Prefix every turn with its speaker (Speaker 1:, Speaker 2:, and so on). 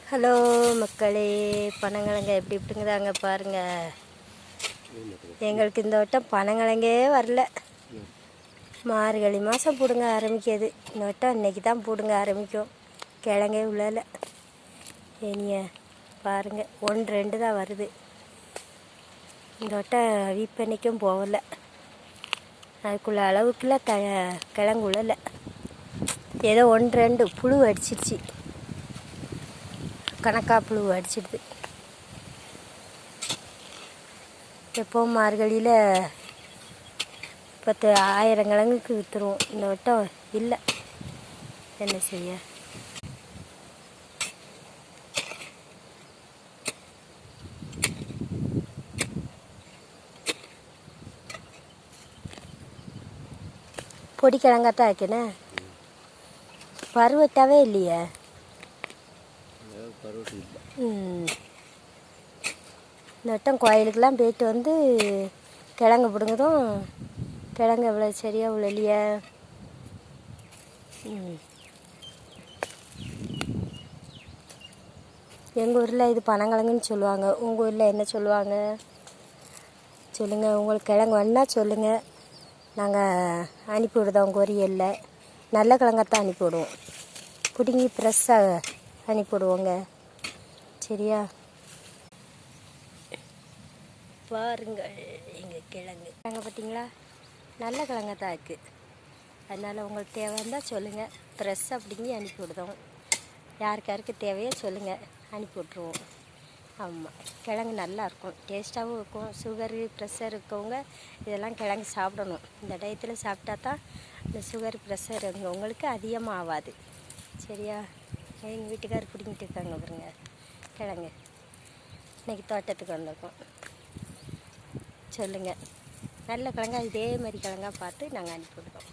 Speaker 1: Hello மக்களே, பனங்கிழங்க எப்படி இப்படிங்கிறாங்க பாருங்கள். எங்களுக்கு இந்த வட்டம் பனங்கிழங்கே வரல. மார்கழி மாதம் பிடுங்க ஆரம்பிக்கிது. இந்த வட்டம் இன்றைக்கி தான் பிடுங்க ஆரம்பிக்கும். கிழங்கே உள்ளல இனிய பாருங்கள், 1-2 தான் வருது. இந்த வட்டம் வீப்பன்னைக்கும் போகலை. அதுக்குள்ள அளவுக்குள்ள கிழங்கு உள்ளல. ஏதோ 1-2 புழு அடிச்சிருச்சு. கணக்கா புழு அடிச்சிடுது. எப்போவும் மார்கழியில் 10,000 கிழங்குக்கு விற்றுருவோம். இந்த வட்டம் இல்லை, என்ன செய்ய. பொடி கிழங்காத்தான் வைக்கணும். பருவட்டாவே இல்லையே. இந்த வட்டம் கோயிலுக்கெல்லாம் போயிட்டு வந்து கிழங்கு பிடுங்குதும். கிழங்கு எவ்வளோ சரியாக உள்ளலையே. எங்கள் ஊரில் இது பனங்கிழங்குன்னு சொல்லுவாங்க. உங்கள் ஊரில் என்ன சொல்லுவாங்க சொல்லுங்கள். உங்களுக்கு கிழங்கு வேணுன்னா சொல்லுங்கள், நாங்கள் அனுப்பி விடுதோம். கொரியரில் நல்ல கிழங்காத்தான் அனுப்பி விடுவோம். பிடுங்கி ஃப்ரெஷ்ஷாக அனுப்பி விடுவோங்க, சரியா. பாருங்கள் எங்கள் கிழங்கு பார்த்தீங்களா, நல்ல கிழங்காத்தான் இருக்குது. அதனால் உங்களுக்கு தேவை இருந்தால் சொல்லுங்கள், ஃப்ரெஷ்ஷாக பிடுங்கி அனுப்பி விடுதோம். யாருக்கு தேவையோ சொல்லுங்கள், அனுப்பி விட்ருவோம். ஆமாம், கிழங்கு நல்லாயிருக்கும், டேஸ்ட்டாகவும் இருக்கும். சுகரு ப்ரெஷர் இருக்கவங்க இதெல்லாம் கிழங்கு சாப்பிடணும். இந்த டயத்தில் சாப்பிட்டா தான் இந்த சுகர் ப்ரெஷர் உங்களுக்கு அதிகமாக ஆகாது, சரியா. எங்கள் வீட்டுக்காரர் பிடிங்கிட்டு இருக்காங்க பாருங்க கிழங்கு. இன்றைக்கி தோட்டத்துக்கு வந்திருக்கோம். சொல்லுங்கள், நல்ல கிழங்கா இதே மாதிரி கிழங்கா பார்த்து நாங்கள் அனுப்பி விடுறோம்.